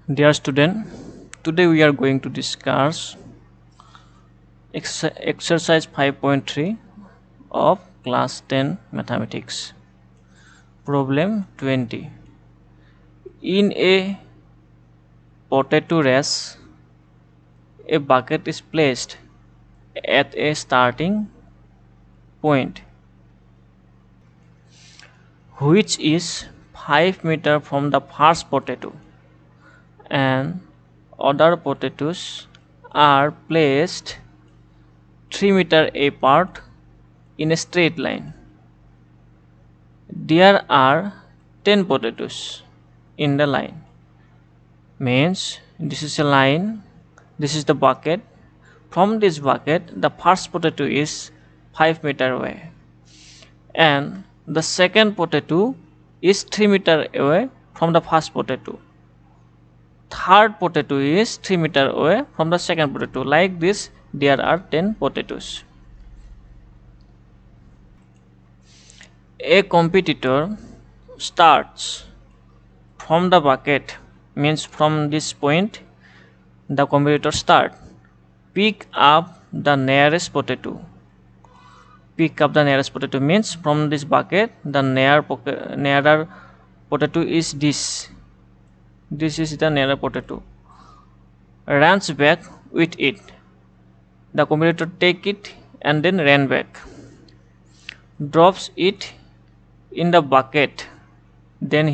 Dear student, today we are going to discuss exercise 5.3 of class 10 mathematics. Problem 20. In a potato race, a bucket is placed at a starting point which is 5 meters from the first potato, and other potatoes are placed 3 meters apart in a straight line. There are 10 potatoes in the line. Means this is a line, this is the bucket. From this bucket, the first potato is 5 meters away, and the second potato is 3 meters away from the first potato. Third potato is 3 meters away from the second potato. Like this, there are 10 potatoes. A competitor starts from the bucket, means from this point the competitor start. Pick up the nearest potato. Pick up the nearest potato means from this bucket the nearer potato is this. This is the nearer potato. Runs back with it. The competitor take it and then ran back. Drops it in the bucket. Then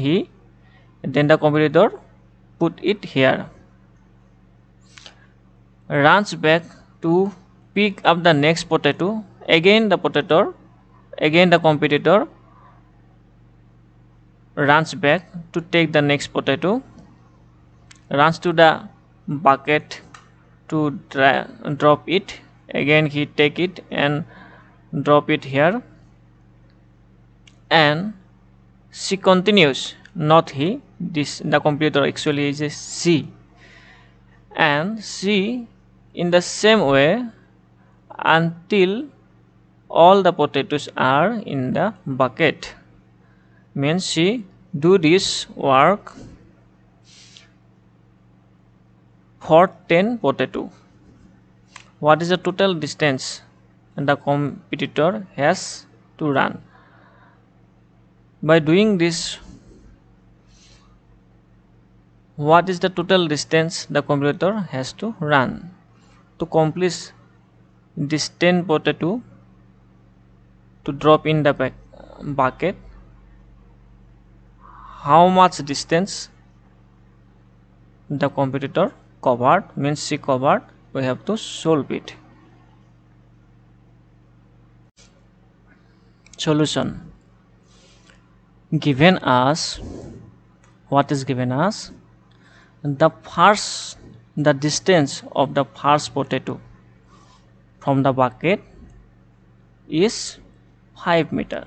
the competitor put it here. Runs back to pick up the next potato. Again the competitor runs back to take the next potato, runs to the bucket to drop it. Again he take it and drop it here, and she continues, not he, this the competitor actually is a she, and she in the same way until all the potatoes are in the bucket. Means she do this work for 10 potato. What is the total distance the competitor has to run? By doing this, what is the total distance the competitor has to run to complete this 10 potato to drop in the bucket? How much distance the competitor covered, means she covered? We have to solve it. Solution. Given us, what is given us? The distance of the first potato from the bucket is 5 meters.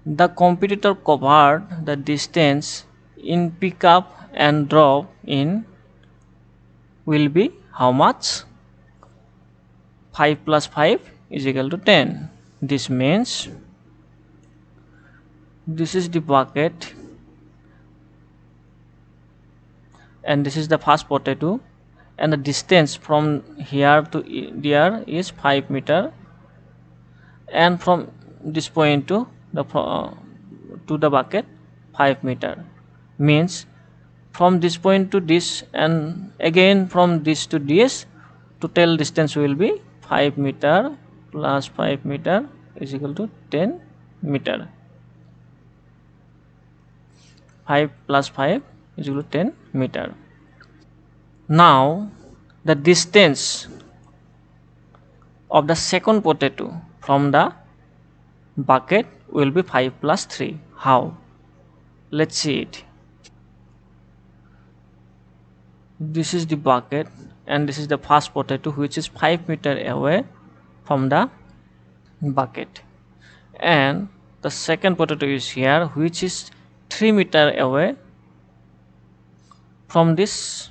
The competitor covered the distance in pick up and drop in will be how much? 5 plus 5 is equal to 10. This means this is the bucket and this is the first potato, and the distance from here to there is 5 meter, and from this point to the bucket 5 meter. Means from this point to this and again from this to this, total distance will be 5 meter plus 5 meter is equal to 10 meter. 5 plus 5 is equal to 10 meter. Now the distance of the second potato from the bucket will be 5 plus 3. How? Let's see it. This is the bucket and this is the first potato, which is 5 meter away from the bucket, and the second potato is here, which is 3 meter away from this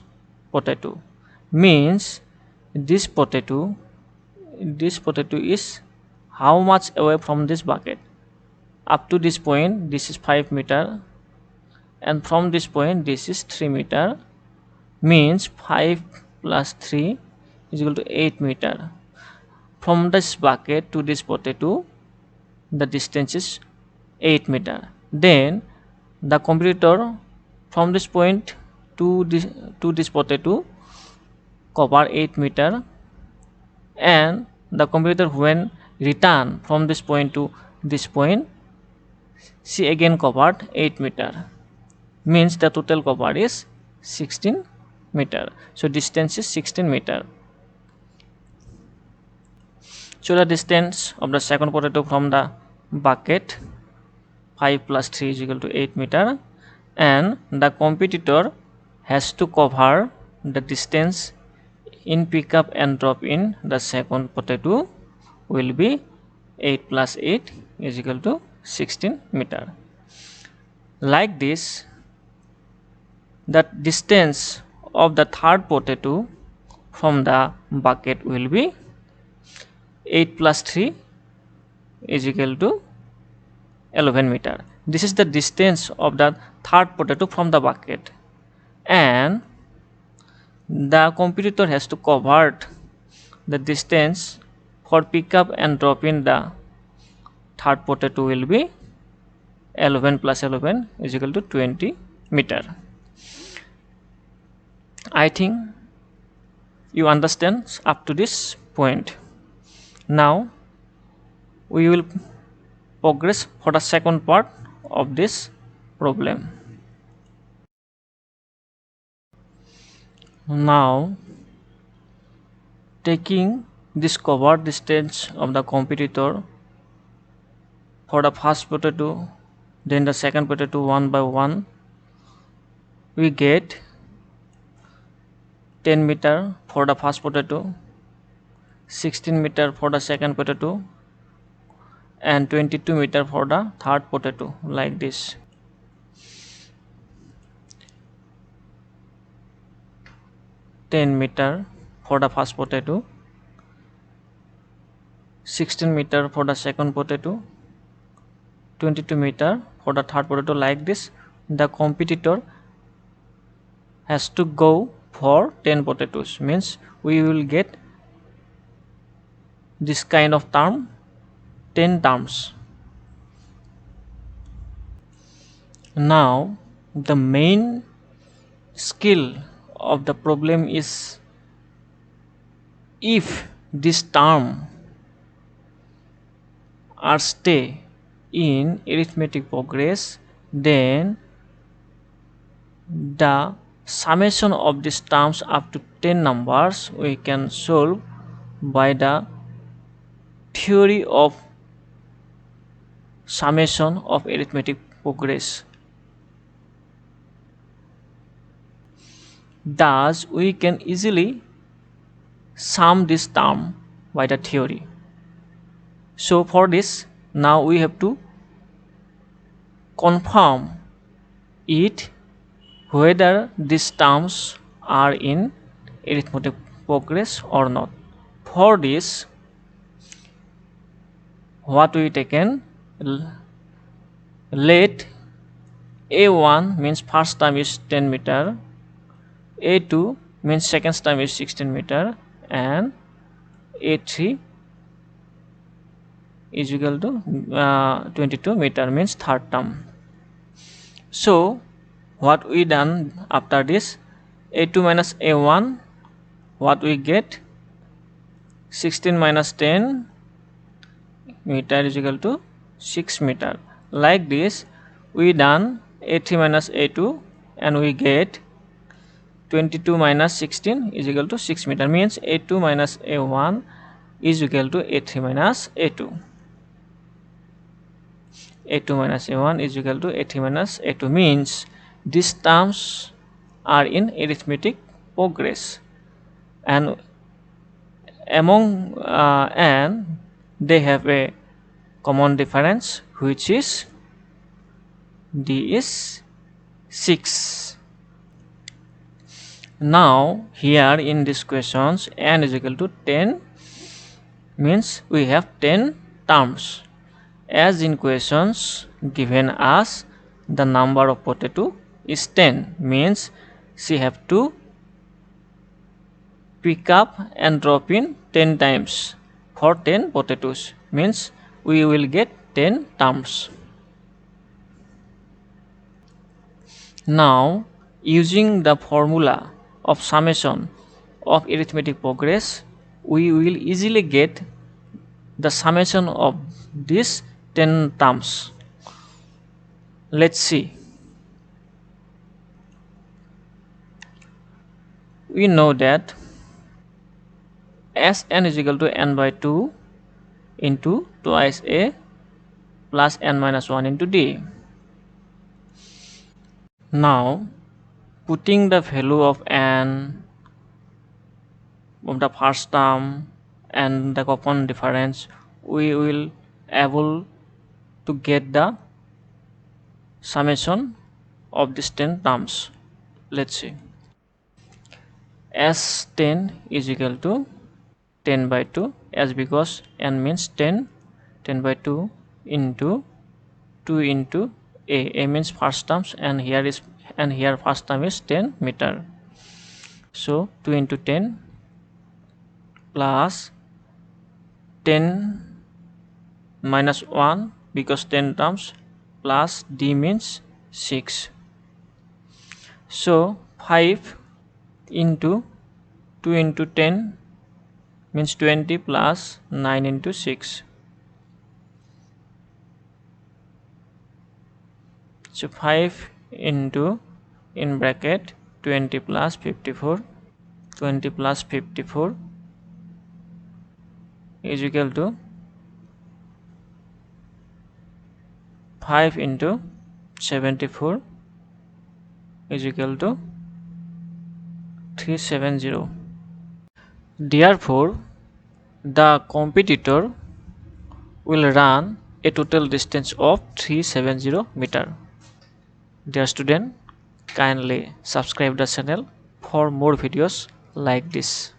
potato. Means this potato is how much away from this bucket? Up to this point this is 5 meter, and from this point this is 3 meter, means 5 plus 3 is equal to 8 meter. From this bucket to this potato the distance is 8 meter. Then the competitor from this point to this potato cover 8 meter, and the competitor when return from this point to this point, she again covered 8 meter, means the total cover is 16 meter. So distance is 16 meter. So the distance of the second potato from the bucket, 5 plus 3 is equal to 8 meter, and the competitor has to cover the distance in pickup and drop in the second potato will be 8 plus 8 is equal to 16 meter. Like this, the distance of the third potato from the bucket will be 8 plus 3 is equal to 11 meter. This is the distance of the third potato from the bucket, and the competitor has to cover the distance for pickup and drop in the third potato will be 11 plus 11 is equal to 20 meter. I think you understand up to this point. Now we will progress for the second part of this problem. Now, taking this covered distance of the competitor for the first potato, then the second potato one by one, we get 10 meter for the first potato, 16 meter for the second potato, and 22 meter for the third potato, like this. (10 meter for the first potato, 16 meter for the second potato, 22 meter for the third potato, like this. The competitor has to go for 10 potatoes, means we will get this kind of term, 10 terms. Now the main skill of the problem is, if this term are stay in arithmetic progress, then the summation of these terms up to 10 numbers we can solve by the theory of summation of arithmetic progress. Thus we can easily sum this term by the theory. So for this, now we have to confirm it whether these terms are in arithmetic progress or not. For this, what we taken, let A1 means first term is 10 meter, A2 means second term is 16 meter, and A3 is equal to 22 meter, means third term. So what we done after this, A2 minus A1, what we get, 16 minus 10 meter is equal to 6 meter. Like this we done A3 minus A2, and we get 22 minus 16 is equal to 6 meter, means A2 minus A1 is equal to A3 minus A2. A2 minus A1 is equal to A3 minus A2, means these terms are in arithmetic progress, and among and they have a common difference, which is D is 6. Now here in these questions n is equal to 10, means we have 10 terms. As in questions given us the number of potato is 10, means she have to pick up and drop in 10 times for 10 potatoes, means we will get 10 terms. Now, using the formula of summation of arithmetic progress, we will easily get the summation of these 10 terms. Let's see. We know that Sn is equal to n by 2 into twice a plus n minus 1 into d. Now, putting the value of n of the first term and the common difference, we will able to get the summation of these 10 terms. Let's see. S10 is equal to 10 by 2, as because n means 10, 10 by 2 into 2 into a means first terms, and here first term is 10 meter. So 2 into 10 plus 10 minus 1 because 10 terms plus d means 6. So 5 into 2 into 10 means 20 plus 9 into 6. So 5 into in bracket 20 plus 54, 20 plus 54 is equal to 5 into 74 is equal to 370. Therefore, the competitor will run a total distance of 370 meter. Dear student, kindly subscribe the channel for more videos like this.